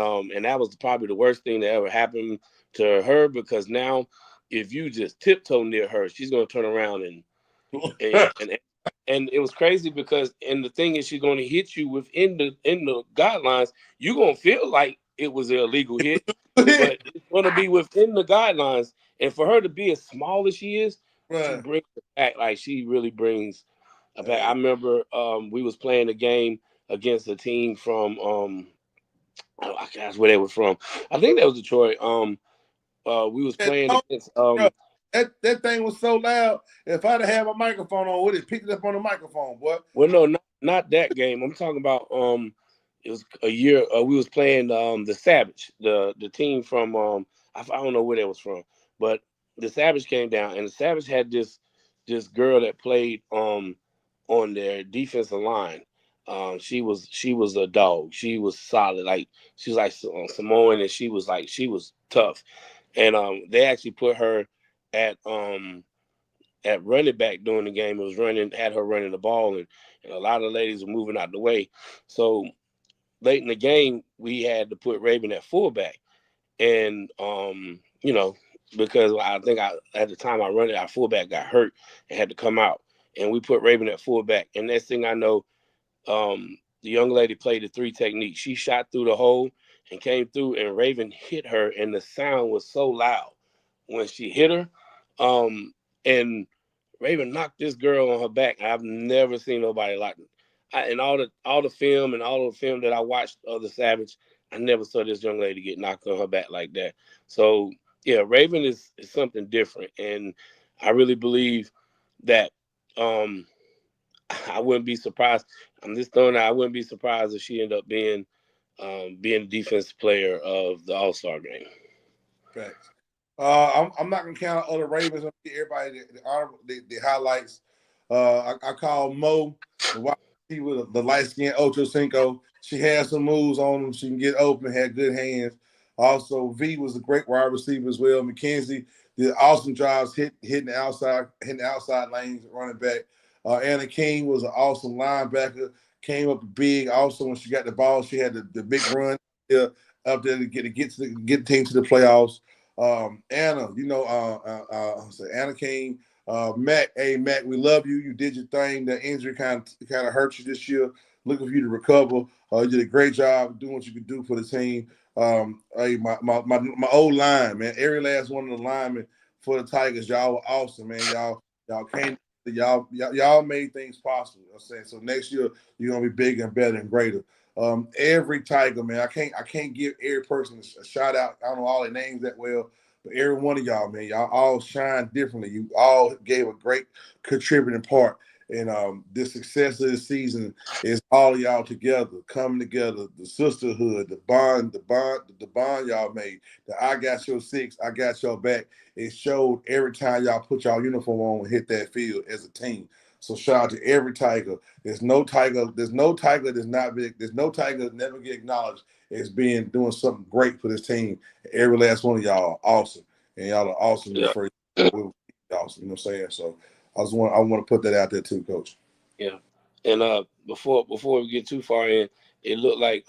that was probably the worst thing that ever happened to her, because now if you just tiptoe near her, she's going to turn around and it was crazy because, and the thing is, she's going to hit you within the guidelines. You're going to feel like it was an illegal hit, but it's going to be within the guidelines. And for her to be as small as she is, she brings it back. Like she really brings it back. I remember we was playing a game against a team from I guess where they were from. I think that was Detroit. We was playing against that thing was so loud. If I'd have had my microphone on, would it picked it up on the microphone, boy? Well, no, not that game. I'm talking about it was a year. We was playing the Savage, the team from I don't know where they was from, but the Savage came down, and the Savage had this girl that played on their defensive line. She was a dog. She was solid. Like she was like Samoan, and she was tough. And they actually put her at running back during the game. It was had her running the ball, and a lot of ladies were moving out the way. So late in the game, we had to put Raven at fullback. And, because I think at the time I run it, our fullback got hurt and had to come out. And we put Raven at fullback. And next thing I know, the young lady played the 3 technique. She shot through the hole and came through, and Raven hit her, and the sound was so loud when she hit her. And Raven knocked this girl on her back. I've never seen nobody like it. And all the film and all the film that I watched of the Savage, I never saw this young lady get knocked on her back like that. So yeah, Raven is something different, and I really believe that I wouldn't be surprised. I'm just throwing out. I wouldn't be surprised if she ended up being the defensive player of the All-Star game. Facts. I'm not gonna count other Ravens. I'm gonna get everybody the highlights. I call Mo the wide receiver, the light skinned Ocho Cinco. She had some moves on them. She can get open, had good hands. Also, V was a great wide receiver as well. McKenzie did awesome jobs hitting the outside lanes, running back. Anna King was an awesome linebacker. Came up big. Also, when she got the ball, she had the big run up there to get the team to the playoffs. Anna, Anna King, Mac. Hey, Mac, we love you. You did your thing. The injury kind of hurt you this year. Looking for you to recover. You did a great job doing what you could do for the team. Hey, my old line, man. Every last one of the linemen for the Tigers, y'all were awesome, man. Y'all came. Y'all made things possible. You know what I'm saying? So next year you're gonna be bigger and better and greater. Every Tiger, man, I can't give every person a shout out. I don't know all their names that well, but every one of y'all, man, y'all all shine differently. You all gave a great contributing part. And the success of this season is all y'all together, coming together, the sisterhood, the bond y'all made. The I got your 6, I got your back. It showed every time y'all put y'all uniform on and hit that field as a team. So shout out to every Tiger. There's no Tiger that's not big. There's no Tiger that never get acknowledged as doing something great for this team. Every last one of y'all are awesome. And y'all are awesome this first year. Awesome, you know what I'm saying? So I want to put that out there too, Coach. Yeah. And before we get too far in, it looked like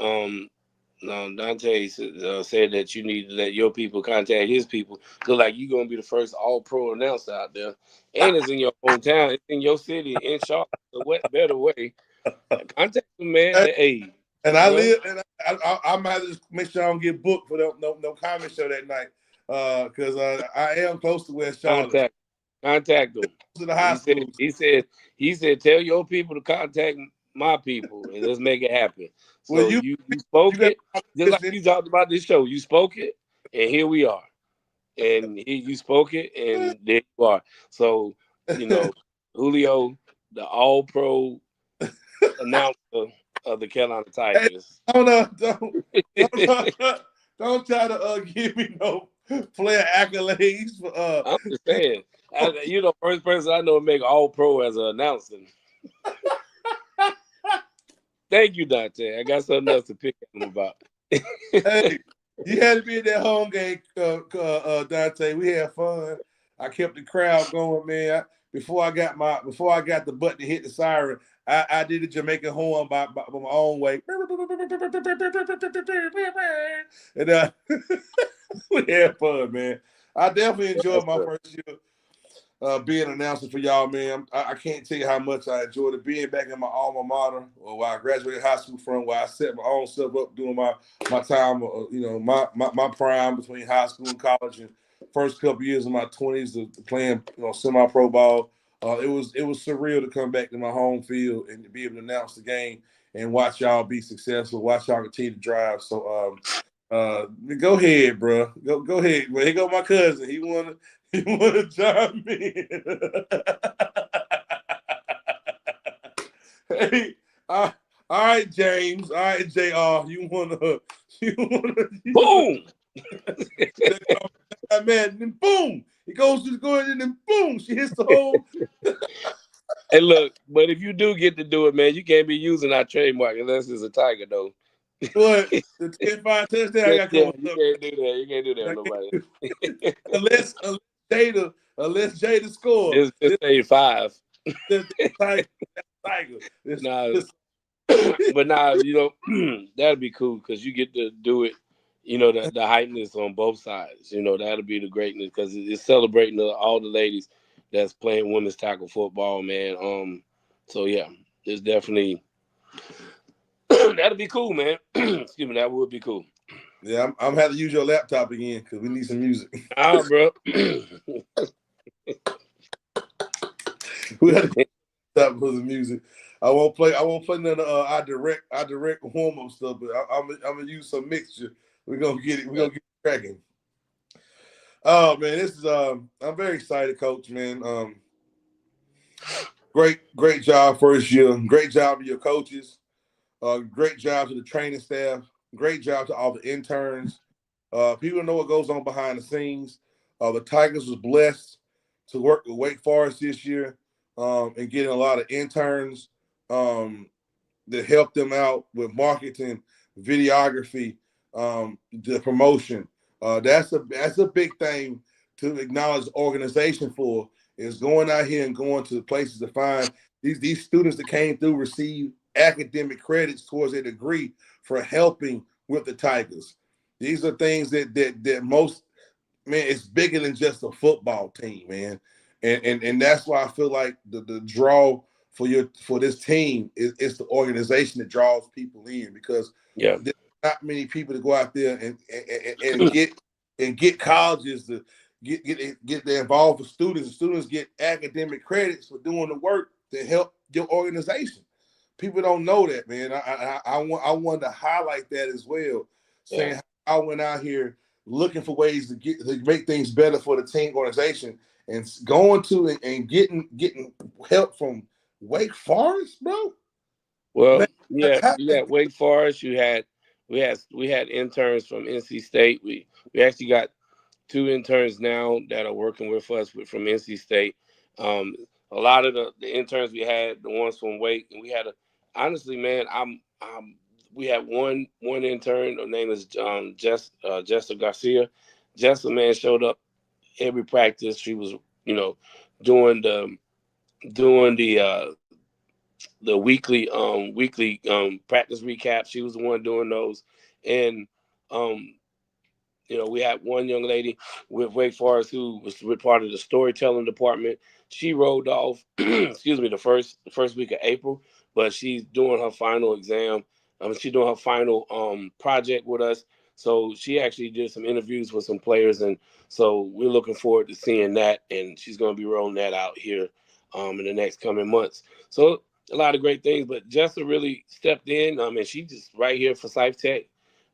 Dante said that you need to let your people contact his people. Look like you're gonna be the first all-pro announcer out there, and it's in your hometown, it's in your city, in Charlotte. So what better way? Contact them, man. Hey, and I live, and I might just make sure I don't get booked for no comedy show that night, because I am close to West Charlotte. Contact them. To the high school. He said, tell your people to contact my people, and let's make it happen. So well, you spoke it, just like you talked about this show. You spoke it, and here we are. And you spoke it, and there you are. So, Julio, the all-pro announcer of the Carolina Tigers. Hey, don't try to give me no player accolades. I'm just saying. First person I know to make all-pro as an announcer. Thank you, Dante. I got something else to pick at him about. Hey, you had to be in that home game, Dante. We had fun. I kept the crowd going, man. Before I got the button to hit the siren, I did the Jamaican horn by my own way. And we had fun, man. I definitely enjoyed my first year being an announcer for y'all, man. I can't tell you how much I enjoyed it. Being back in my alma mater, where I graduated high school from, where I set my own stuff up doing my time, my prime between high school and college, and first couple years of my 20s to playing, semi-pro ball. It was surreal to come back to my home field and to be able to announce the game and watch y'all be successful, watch y'all continue to drive. So go ahead, bro. Go ahead. Well, here go my cousin. He wanna join me. Hey, all right, James. All right, JR. You wanna boom. Man, then boom. He goes to the goal and then boom, she hits the hole. Hey, look, but if you do get to do it, man, you can't be using our trademark unless it's a Tiger, though. What? The 10-5 touchdown I got coming up. You can't do that on nobody. unless Jada scores. Just say 5. Tiger. Nah, But now, that'll be cool because you get to do it. The hypeness on both sides. That'll be the greatness because it's celebrating all the ladies that's playing women's tackle football, man. So yeah, it's definitely that'll be cool, man. Excuse me, that would be cool. Yeah, I'm having to use your laptop again because we need some music. Bro. We got to stop for some music. I won't play none of our direct warm up stuff, but I'm gonna use some mixture. We're gonna get it. We're gonna get it cracking. Oh man, this is I'm very excited, Coach. Man, great job first year. Great job to your coaches. Great job to the training staff. Great job to all the interns. People know what goes on behind the scenes. The Tigers was blessed to work with Wake Forest this year and getting a lot of interns that help them out with marketing, videography, the promotion. That's a big thing to acknowledge the organization for, is going out here and going to places to find these students that came through receive academic credits towards their degree for helping with the Tigers. These are things that most, man, it's bigger than just a football team, man. And that's why I feel like the draw for this team is the organization that draws people in, because Yeah. there's not many people to go out there and get colleges to get involved with students. And students get academic credits for doing the work to help your organization. People don't know that, man. I wanted to highlight that as well, saying how I went out here looking for ways to make things better for the team organization, and going to and getting help from Wake Forest, bro. Well, Man, you had Wake Forest. We had interns from NC State. We actually got 2 interns now that are working with us from NC State. A lot of the interns we had, the ones from Wake, and we had honestly, man, we had one intern. Her name is Jessica Garcia. Jessica, man, showed up every practice. She was, doing the weekly practice recap. She was the one doing those, and we had one young lady with Wake Forest who was part of the storytelling department. She rolled off, excuse me, the first week of April, but she's doing her final exam. She's doing her final project with us. So she actually did some interviews with some players, and so we're looking forward to seeing that. And she's going to be rolling that out here in the next coming months. So a lot of great things, but Jessica really stepped in. And she just right here for Scythe Tech.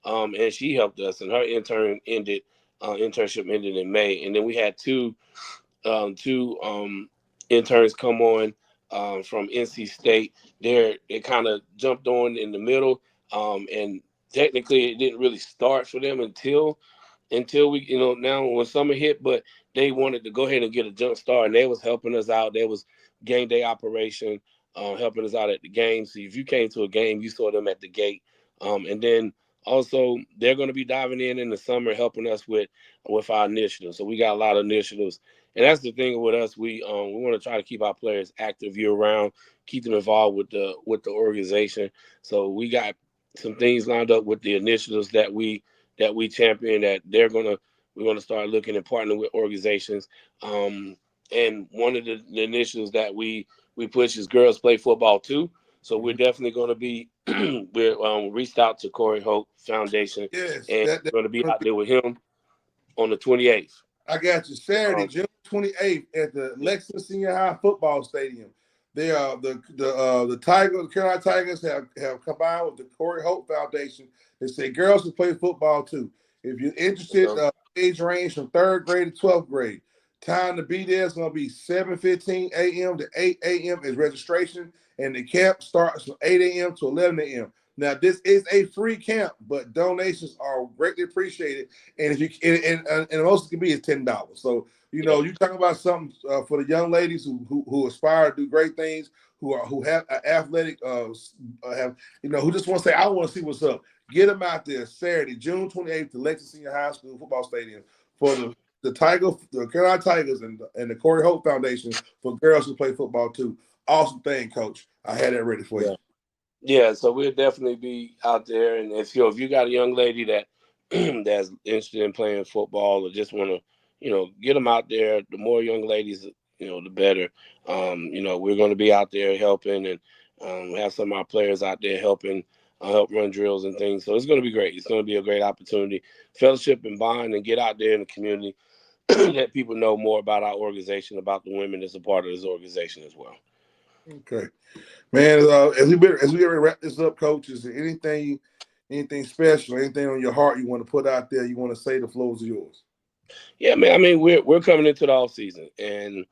And she helped us, and her internship ended in May. And then we had two interns come on from NC State. They kind of jumped on in the middle, and technically it didn't really start for them until we, now when summer hit, but they wanted to go ahead and get a jump start, and they was helping us out. There was game day operation, helping us out at the game. So if you came to a game, you saw them at the gate, and then also, they're going to be diving in the summer, helping us with our initiatives. So we got a lot of initiatives, and that's the thing with us. We want to try to keep our players active year round, keep them involved with the organization. So we got some things lined up with the initiatives that we champion, that we're gonna start looking and partnering with organizations. And one of the initiatives that we push is Girls Play Football too. So we're definitely going to be we're reached out to Corey Hope Foundation, yes, and we're going to be out there with him on the 28th. I got you Saturday, June 28th at the Lexington Senior High Football Stadium. They are the Carolina Tigers have combined with the Corey Hope Foundation. They say girls can play football too. If you're interested, age range from 3rd grade to 12th grade. Time to be there is going to be 7:15 a.m. to 8 a.m. is registration, and the camp starts from 8 a.m. to 11 a.m. Now, this is a free camp, but donations are greatly appreciated. And if you and the most it can be is $10. So you talking about something for the young ladies who aspire to do great things, who have athletic who just want to say, I want to see what's up. Get them out there Saturday, June 28th, to Lexington Senior High School Football Stadium for the Carolina Tigers and the Corey Hope Foundation for girls who play football too. Awesome thing, Coach. I had that ready for you. Yeah, so we'll definitely be out there, and if you got a young lady that that's interested in playing football or just want to, get them out there. The more young ladies, the better. We're going to be out there helping, and have some of our players out there helping, help run drills and things. So it's going to be great. It's going to be a great opportunity, fellowship and bond, and get out there in the community, let people know more about our organization, about the women that's a part of this organization as well. Okay, man. As we get ready to wrap this up, Coach, is there anything special, anything on your heart you want to put out there? You want to say the floor is yours. Yeah, man. I mean, we're coming into the off season, and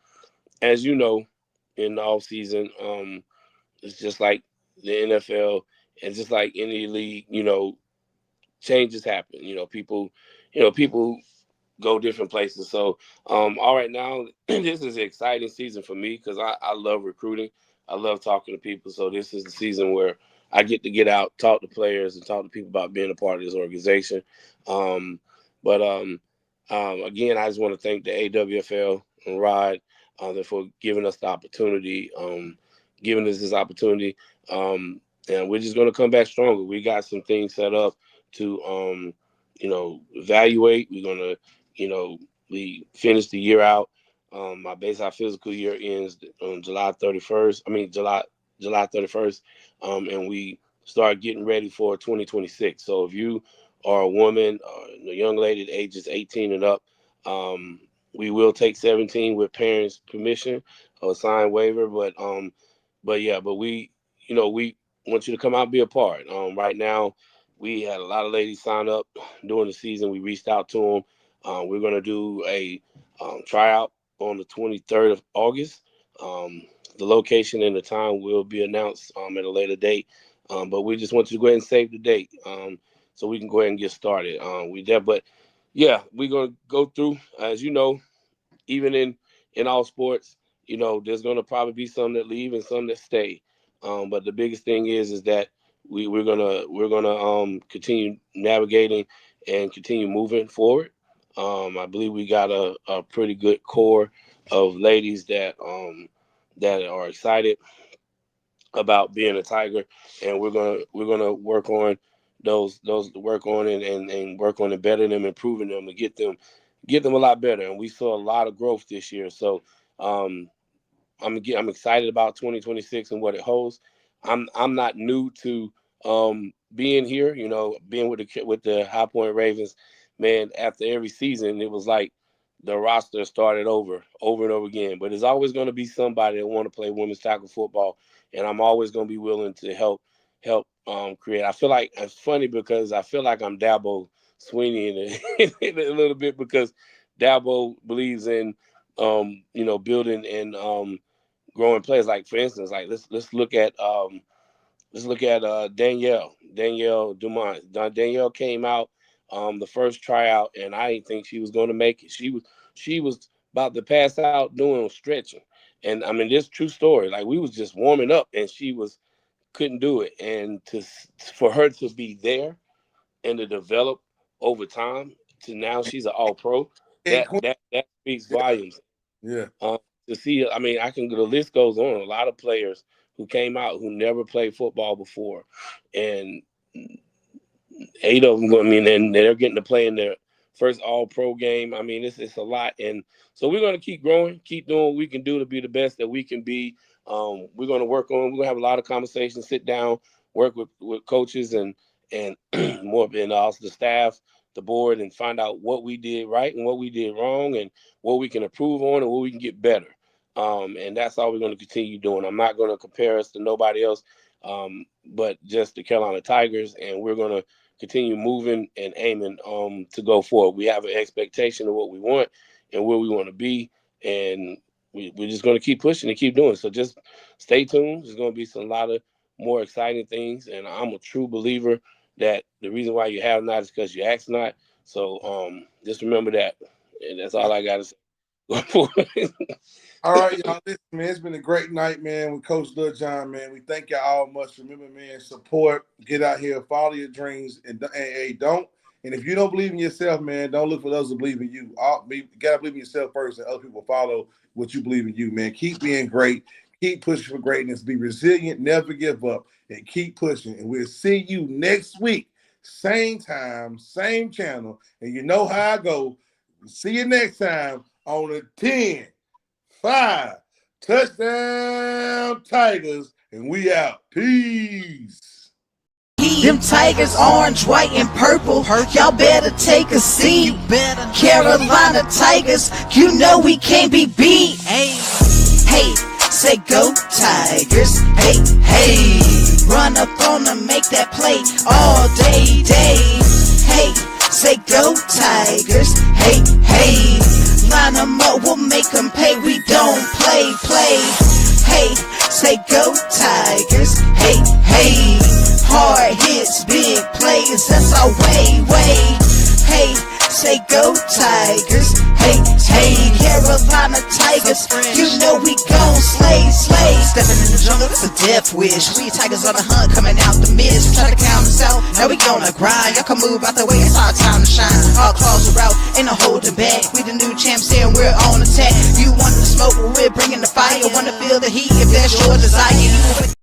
as you know, in the off season, it's just like the NFL, and just like any league, changes happen. People go different places. So, all right now, this is an exciting season for me because I love recruiting. I love talking to people. So this is the season where I get out, talk to players, and talk to people about being a part of this organization. Um, but again, I just want to thank the AWFL and Rod for giving us the opportunity, giving us this opportunity. And we're just going to come back stronger. We got some things set up to, evaluate. We're going to, we finish the year out. Our physical year ends on July 31st. I mean, July 31st. And we start getting ready for 2026. So if you are a woman or a young lady at ages 18 and up, we will take 17 with parents' permission or signed waiver. But we want you to come out and be a part. Right now, we had a lot of ladies sign up during the season. We reached out to them. We're going to do a tryout on the 23rd of August. Um, the location and the time will be announced at a later date. But we just want you to go ahead and save the date so we can go ahead and get started. But yeah, we're going to go through, as you know, even in all sports, there's going to probably be some that leave and some that stay. But the biggest thing is that we're gonna continue navigating and continue moving forward. I believe we got a pretty good core of ladies that are excited about being a Tiger, and we're gonna work on those work on and work on it, better them, improving them, and get them a lot better. And we saw a lot of growth this year. So um, I'm excited about 2026 and what it holds. I'm not new to being here. Being with the High Point Ravens, man. After every season, it was like the roster started over and over again. But there's always going to be somebody that want to play women's tackle football, and I'm always going to be willing to help create. I feel like it's funny because I feel like I'm Dabo Sweeney in a little bit because Dabo believes in building and growing players. Like for instance, like let's look at Danielle Dumont. Danielle came out the first tryout, and I didn't think she was going to make it. She was about to pass out doing stretching, and I mean this true story. Like we was just warming up, and she was couldn't do it, and for her to be there and to develop over time to now she's an all pro. And That speaks yeah, volumes. yeah. To see, I mean, the list goes on. A lot of players who came out who never played football before, and 8 of them. I mean, and they're getting to play in their first All Pro game. I mean, it's a lot, and so we're going to keep growing, keep doing what we can do to be the best that we can be. We're going to work on. We're going to have a lot of conversations, sit down, work with coaches and more, and also the staff, the board, and find out what we did right and what we did wrong, and what we can improve on and what we can get better. And that's all we're going to continue doing. I'm not going to compare us to nobody else, but just the Carolina Tigers, and we're going to continue moving and aiming to go forward. We have an expectation of what we want and where we want to be, and we're just going to keep pushing and keep doing. So just stay tuned. There's going to be a lot of more exciting things, and I'm a true believer that the reason why you have not is because you ask not. So just remember that, and that's all I got to say. All right, y'all. Listen, man, it's been a great night, man, with Coach Littlejhon, man. We thank y'all all much. Remember, man, support, get out here, follow your dreams, and hey, don't. And if you don't believe in yourself, man, don't look for others to believe in you. You gotta believe in yourself first, and other people follow what you believe in you, man. Keep being great. Keep pushing for greatness. Be resilient. Never give up. And keep pushing. And we'll see you next week. Same time, same channel. And you know how I go. See you next time on the 10-5 touchdown Tigers. And we out. Peace. Them Tigers, orange, white, and purple. Y'all better take a seat. Carolina Tigers, you know we can't be beat. Hey, say go Tigers. Hey, hey, run up on them, make that play all day. Hey, say go Tigers. Hey, hey, line them up, we'll make them pay. We don't play. Hey, say go Tigers. Hey, hey, hard hits, big plays, that's our way. Hey, say go Tigers. Hey, Carolina Tigers, you know we gon' slay. Stepping in the jungle, it's a death wish. We Tigers on the hunt, coming out the mist. Try to count us out, now we gonna grind. Y'all can move out the way, it's our time to shine. Our claws are out, ain't no holding back. We the new champs here and we're on attack. You want the smoke, well, we're bringing the fire. Wanna feel the heat if that's your desire.